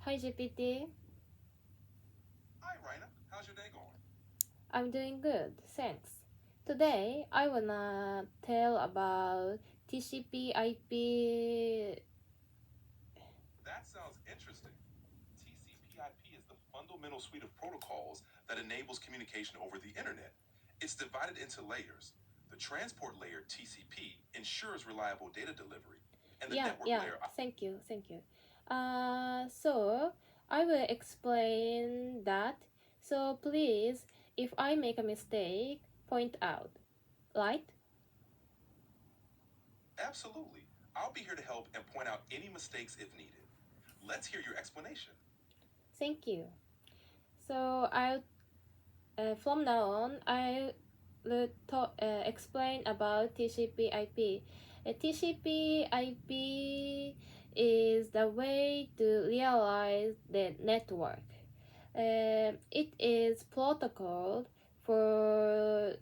Hi GPT. Hi, Raina. How's your day going? I'm doing good, thanks. Today I wanna tell about TCP/IP. That sounds interesting. TCP/IP is the fundamental suite of protocols that enables communication over the internet. It's divided into layers. The transport layer, TCP, ensures reliable data delivery, and the network Yeah. layer. Thank you. So I will explain that. So please, if I make a mistake, point out. Right? Absolutely. I'll be here to help and point out any mistakes if needed. Let's hear your explanation. Thank you. So I'll from now on, I will explain about TCP/IP. TCP/IP is the way to realize the network. It is protocol for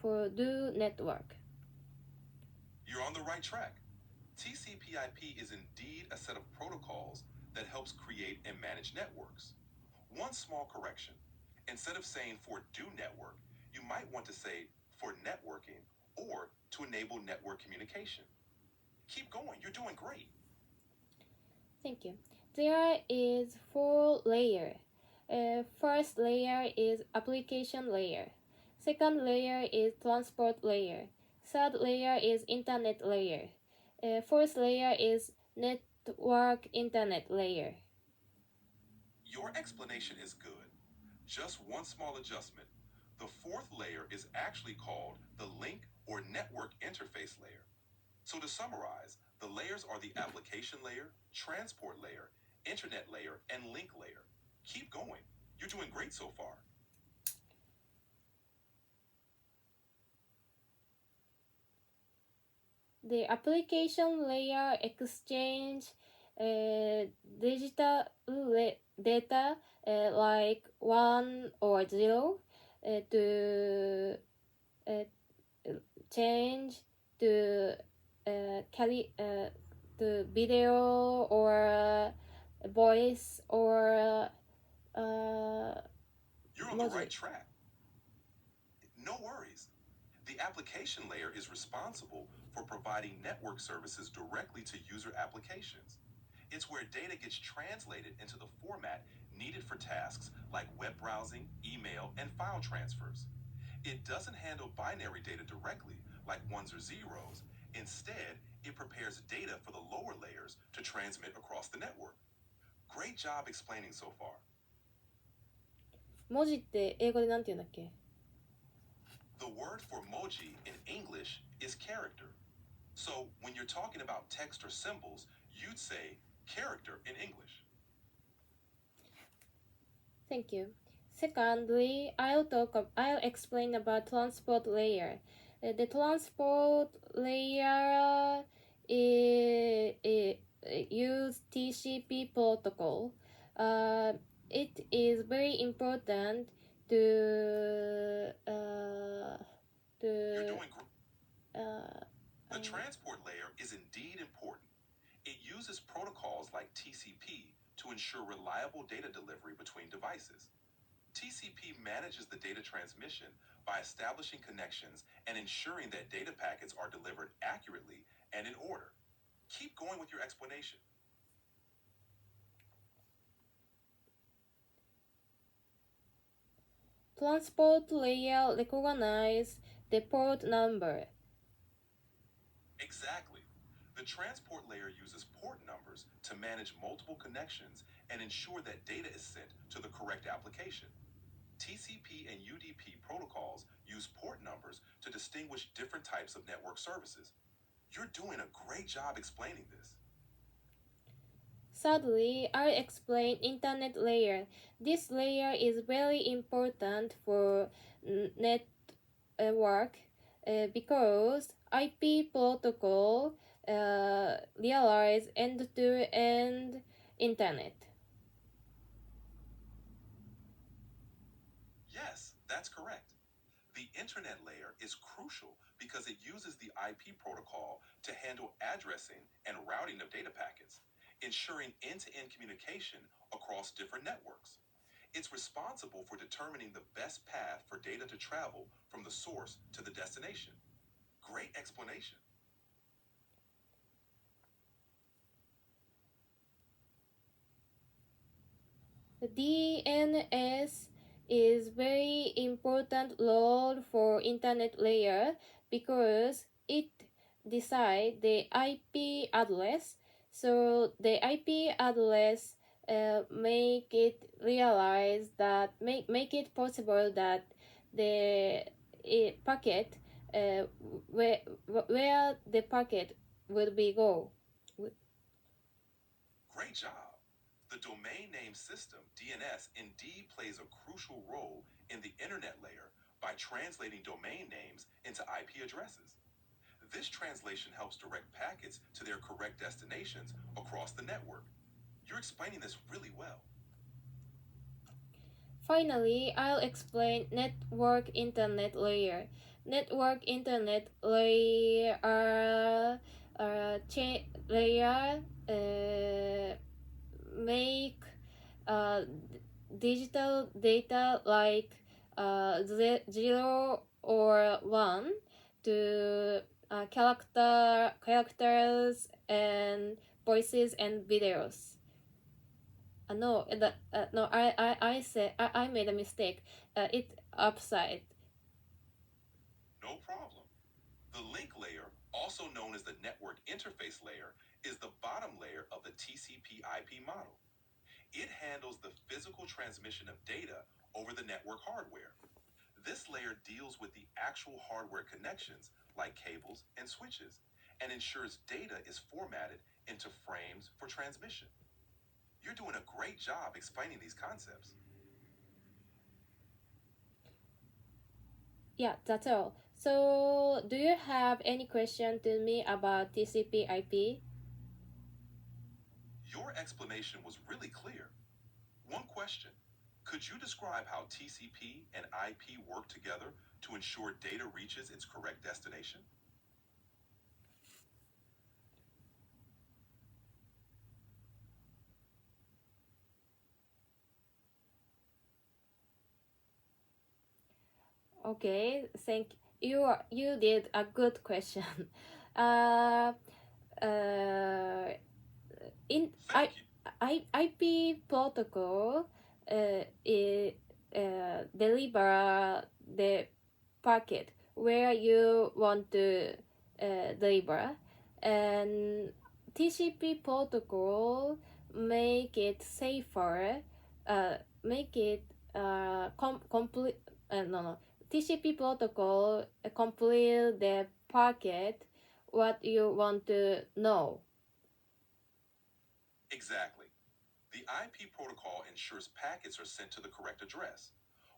do network. You're on the right track. TCP/IP is indeed a set of protocols that helps create and manage networks. One small correction. Instead of saying for do network, you might want to say for networking or to enable network communication. Keep going, you're doing great. Thank you. There is 4 layer. First layer is application layer. Second layer is transport layer. Third layer is internet layer. Fourth layer is network internet layer. Your explanation is good. Just one small adjustment. The fourth layer is actually called the link or network interface layer. So to summarize, the layers are the application layer, transport layer, internet layer, and link layer. Keep going. You're doing great so far. The application layer exchange digital data like 1 or 0 to change to carry to video or voice or You're on the right track. No worries. The application layer is responsible for providing network services directly to user applications. It's where data gets translated into the format needed for tasks like web browsing, email, and file transfers. It doesn't handle binary data directly, like ones or zeros. Instead, it prepares data for the lower layers to transmit across the network. Great job explaining so far. 文字って英語でなんて言うんだっけ？ The word for emoji in English is character. So when you're talking about text or symbols, you'd say character in English. Thank you. Secondly, I'll explain about transport layer. The transport layer use TCP protocol. It is very important to You're doing great. uh, The transport layer is indeed important. It uses protocols like TCP to ensure reliable data delivery between devices. TCP manages the data transmission by establishing connections and ensuring that data packets are delivered accurately and in order. Keep going with your explanation. transport layer recognize the port number. Exactly. The transport layer uses port numbers to manage multiple connections and ensure that data is sent to the correct application. TCP and UDP protocols use port numbers to distinguish different types of network services. You're doing a great job explaining this. Thirdly, I'll explain internet layer. This layer is very important for network because IP protocol realize end-to-end internet. Yes, that's correct. The internet layer is crucial because it uses the IP protocol to handle addressing and routing of data packets. ensuring end-to-end communication across different networks. It's responsible for determining the best path for data to travel from the source to the destination. Great explanation. The DNS is very important role for internet layer because it decide the IP address. So the IP address make it realize that make it possible that the packet where the packet will be go. Great job. The domain name system, DNS, indeed plays a crucial role in the internet layer by translating domain names into IP addresses. This translation helps direct packets to their correct destinations across the network. You're explaining this really well. Finally, I'll explain network internet layer. Network internet layer layer make uh, digital data like 0 or 1 to characters and voices and videos. No, no, I said I made a mistake. It's upside. No problem. The link layer, also known as the network interface layer, is the bottom layer of the TCP/IP model. It handles the physical transmission of data over the network hardware. This layer deals with the actual hardware connections like cables and switches and ensures data is formatted into frames for transmission. You're doing a great job explaining these concepts. Yeah, that's all. So, do you have any question to me about TCP/IP? Your explanation was really clear. One question. Could you describe how TCP and IP work together to ensure data reaches its correct destination? Okay, thank you. You did a good question. uh, uh, in Thank you. IP protocol deliver the packet where you want to deliver, and TCP protocol make it safer, make it complete. No, TCP protocol complete the packet what you want to know. Exactly. The IP protocol ensures packets are sent to the correct address,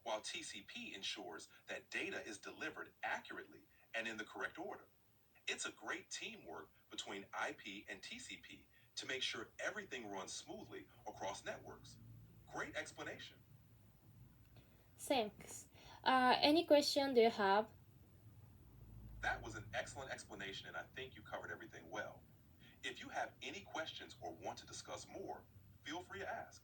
while TCP ensures that data is delivered accurately and in the correct order. It's a great teamwork between IP and TCP to make sure everything runs smoothly across networks. Great explanation. Thanks. Any question do you have? That was an excellent explanation, and I think you covered everything well. If you have any questions or want to discuss more, feel free to ask.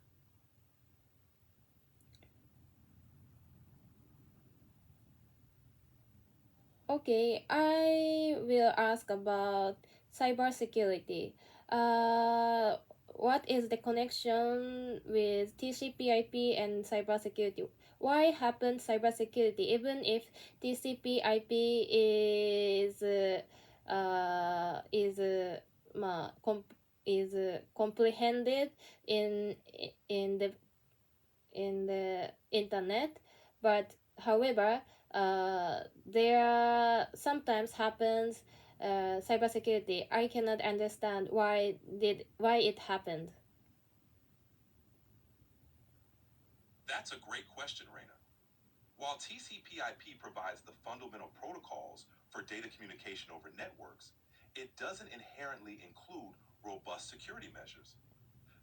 Okay, I will ask about cybersecurity. Uh, what is the connection with TCP/IP and cybersecurity? Why happen cybersecurity even if TCP/IP is comprehended in in the internet, but however there sometimes happens cybersecurity. I cannot understand why it happened. That's a great question, Raina. While TCP/IP provides the fundamental protocols for data communication over networks, it doesn't inherently include robust security measures.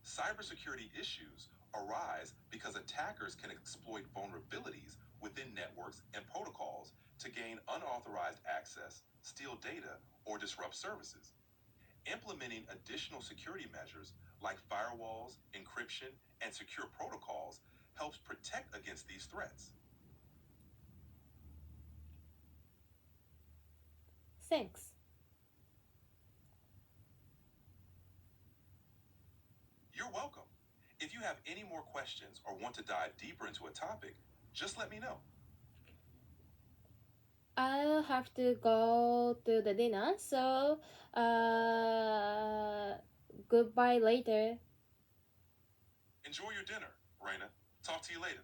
Cybersecurity issues arise because attackers can exploit vulnerabilities within networks and protocols to gain unauthorized access, steal data, or disrupt services. Implementing additional security measures like firewalls, encryption, and secure protocols, helps protect against these threats. Thanks. You're welcome. If you have any more questions or want to dive deeper into a topic, just let me know. I'll have to go to the dinner, so goodbye later. Enjoy your dinner, Raina. Talk to you later.